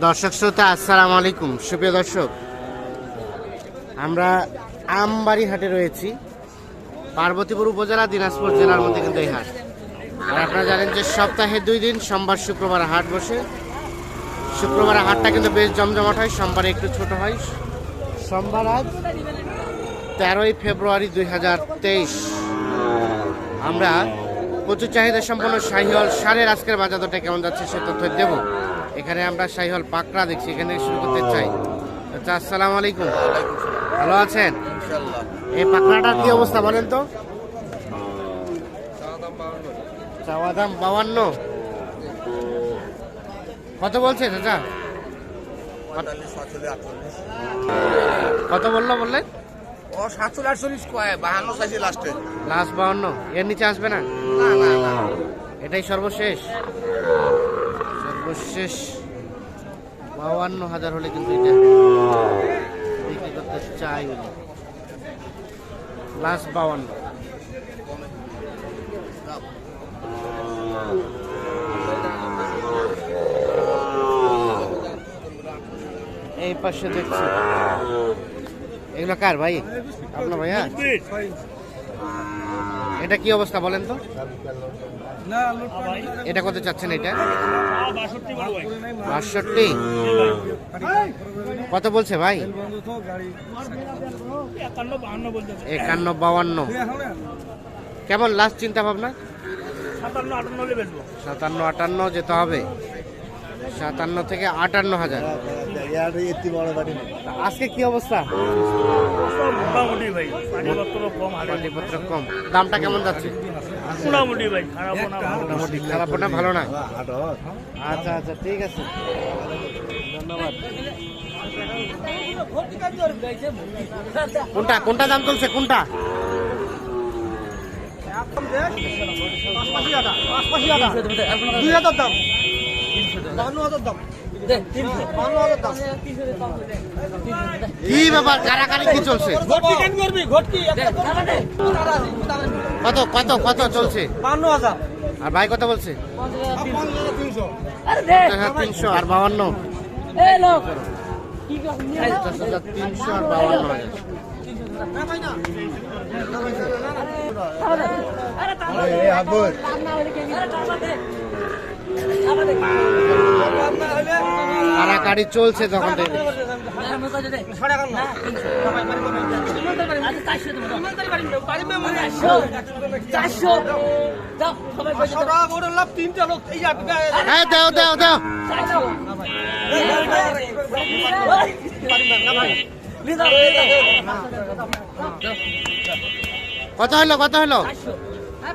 দর্শক শ্রোতা আসসালামু আলাইকুম। সুপ্রিয় দর্শক, আমরা আমবাড়ি হাটে রয়েছি। পার্বতীপুর উপজেলা, দিনাজপুর জেলার মধ্যে কিন্তু এই হাট। আর আপনারা জানেন যে সপ্তাহে 2 দিন সোমবার শুক্রবার হাট বসে। শুক্রবার হাটটা কিন্তু বেশ জমজমাট হয়, সোমবার একটু ছোট হয়। সোমবার আজ 13ই ফেব্রুয়ারি 2023। আমরা প্রচুর চাহিদা সম্পন্ন শাহিওয়াল ষাঁড়ের আজকের বাজার দরটা কেমন যাচ্ছে সে তথ্য দেব। এখানে আমরা শাহিওয়াল পাকড়া দেখছি, এখানে শুরু করতে চাই। আচ্ছা, আসসালামু আলাইকুম, ভালো আছেন? এই পাকড়াটার কি অবস্থা বলেন তো? চাওয়া দাম 52। কত বলছে চাচা? কত বললেন? ও 47-48 কয়, 52 চাইছে লাস্টে। লাস্ট 52, এর নিচে আসবে না? না না না, এটাই সর্বশেষ। 52,000 হলে কিন্তু এটা বিক্রি করতে চাই। লাস্ট 52। এই পাশে দেখছি, এগুলো কার ভাই? আপনার ভাইয়া? এটা কি অবস্থা বলেন তো? এটা কত চাচ্ছেন? এটা 62। কত বলছে ভাই? 51-52। কেমন লাস্ট চিন্তা ভাবনা? 57-58 যেতে হবে। 57 থেকে 58,000। আজকে কি অবস্থা? মোটামুটি ভাই, পানিপত্র কম। দামটা কেমন যাচ্ছে? মোটামুটি ভাই, খারাপ না মোটামুটি, খারাপ না ভালো না? আচ্ছা আচ্ছা, ঠিক আছে, ধন্যবাদ। কোনটা দাম চলছে? কোনটা? কি ব্যাপার, কারাকারি কি চলছে? কত কত কত চলছে? 52,000। আর ভাই কত বলছে? 300 আর 52। 300 আর 52,000। কারাকারি চলছে তখন থেকে। দাও দাও দাও। কত হলো? কত হলো?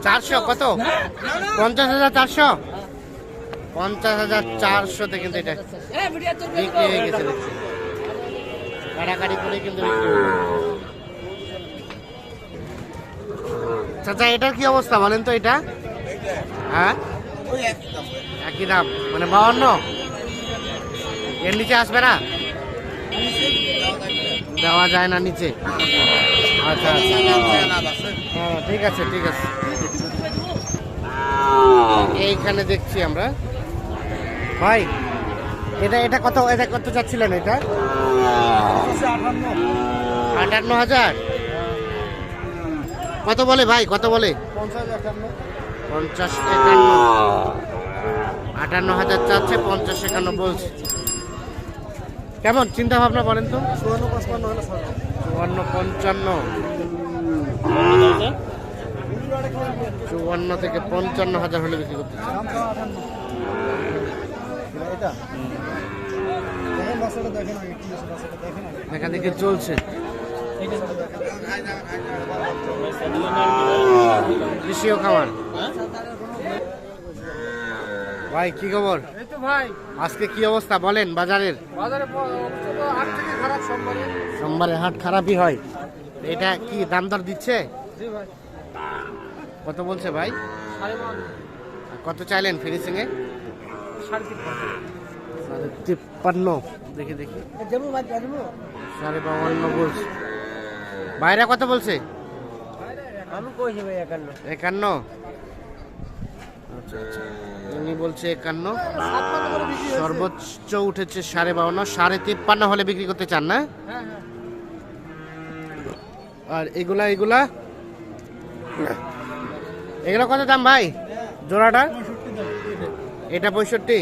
400। কত? 50,400। 50,400 কিন্তু এটা বিক্রি হয়ে গেছে। কাটাকাটি করে কিন্তু বিক্রি হয়ে গেছে। চাচা, এটার কি অবস্থা বলেন তো? এটা হ্যাঁ একই দাম, মানে 52। এর নিচে আসবে না? দেওয়া যায় না নিচে? আচ্ছা আচ্ছা, হ্যাঁ ঠিক আছে ঠিক আছে। এইখানে দেখছি আমরা ভাই, এটা কত? এটা কত চাচ্ছিলেন? এটা 58,000। কত বলে ভাই? কত বলে? 50-51। 58,000 চাচ্ছে, 50-51 বলছে। কেমন চিন্তা ভাবনা বলেন তো? 54-55। 54 থেকে 55,000 হলে বিক্রি করতে চাই। দেখা দেখি চলছে। কৃষিও খামার। ভাই কি খবর? ভাই আজকে কি অবস্থা বলেন বাজারের? সোমবারে হাট খারাপই হয়। এটা কি দাম দর দিচ্ছে? কত বলছে ভাই? কত চাইলেন ফিনিশিং এ? 53। দেখি 52.5 বলছে। বাইরে কত বলছে? আমি কইছি ভাই 51। 51। আচ্ছা আচ্ছা, এর উনি বলছে 51, সর্বোচ্চ উঠেছে 52.5, 53.5 হলে বিক্রি করতে চান না? আর এগুলা এগুলা এগুলো কত দাম ভাই জোড়াটা? এটা 65,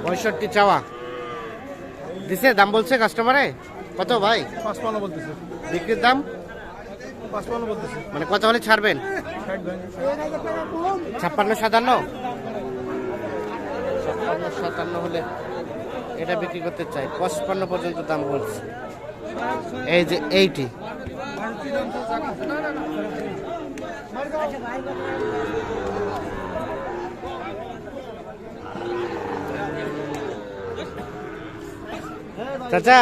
65 চাওয়া দিছে, দাম বলছে কাস্টমারে কত ভাই? 55 বলতেছে, বিক্রির দাম 55 বলতেছে, মানে কত হলে ছাড়বেন? 56, 57, 57 হলে এটা বিক্রি করতে চাই। 55 পর্যন্ত দাম বলছে। এই যে 80, চাচা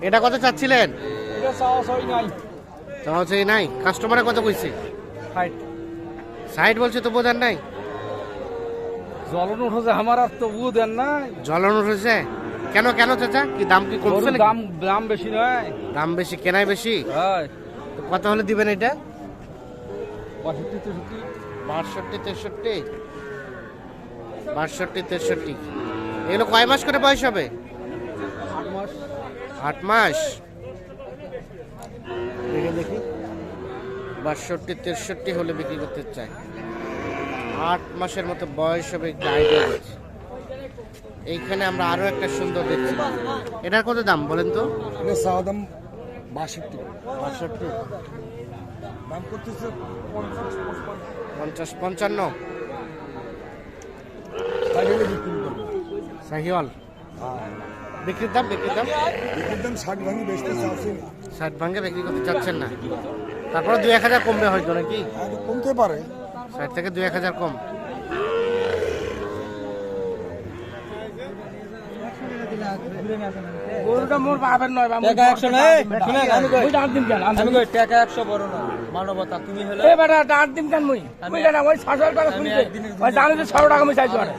এটা কত চাচ্ছিলেন? চাওয়া চাই নাই, কাস্টমারে কত কইছে? 60 বলছে, তো বোঝার নাই। জ্বলন উঠেছে আমার, আর তো বুঝ দেন না, জ্বলন উঠেছে কেন? কেন চাচা, কি দাম কি কমছে নাকি? দাম বেশি নয়, দাম বেশি, কেনাই বেশি। হ্যাঁ তো কত হলে দিবেন এটা? 62, 62, 63, এগুলো কয় মাস করে বয়স হবে? 8 মাস। 8 মাস। দেখে দেখি, 62, 63 হলে বিক্রি করতে চাই। 8 মাসের মতো বয়স হবে, একটু আইডিয়া দিচ্ছি। এইখানে আমরা আরো একটা সুন্দর দেখছি, এটার কত দাম বলেন তো? এটা চাওয়া দাম 62, 62, দাম করতেছে 50, 55, সাহিওয়াল। বিক্রির দাম? বিক্রির দাম 60 ভাঙি বেচতে চাচ্ছি, 60 ভাঙে বিক্রি করতে চাচ্ছেন না? তারপরে 2-1000 কমবে হয়তো নাকি? কমতে পারে। 60 থেকে 2-1000 কম। গরুটা মোর বাপের নয়, টাকা 100 নাই, ওই ডাক দিন কেন? আমি কই টাকা 100 বড় না, মানবতা তুমি হলে এ বেটা ডাক দিন কেন? মই কইলা না, ওই 600 টাকা শুনতে ওই জানি যে 600 টাকা মই চাইছো আরে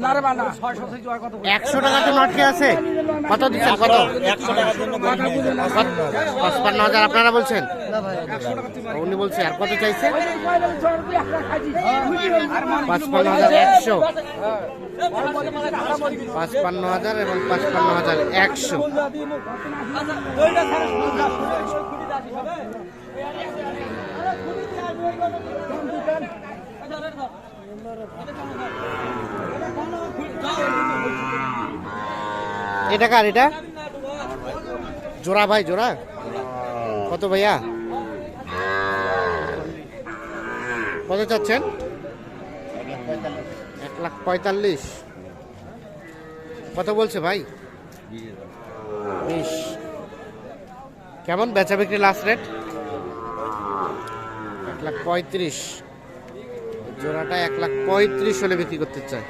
না রে বানা 600 চাইছো আর কত? 100 টাকা তো নট আছে, কত দিচ্ছেন? কত? 100 টাকার জন্য 55,000 আপনারা বলছেন? উনি বলছে, আর কত চাইছে? 55,100, 55,000 এবং 55,100। এটা কার? এটা জোড়া ভাই, জোড়া কত ভাইয়া? কত চাচ্ছেন? 1,45,000। কত বলছে ভাই? 20। কেমন বেচা বিক্রি লাস্ট রেট? 1,35,000। জোড়াটা 1,35,000 হলে বিক্রি করতে চায়।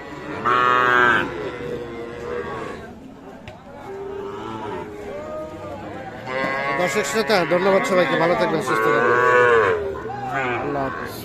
দর্শক শ্রোতা, ধন্যবাদ সবাইকে, ভালো থাকবেন, সুস্থ থাকবেন, আল্লাহ হাফিজ।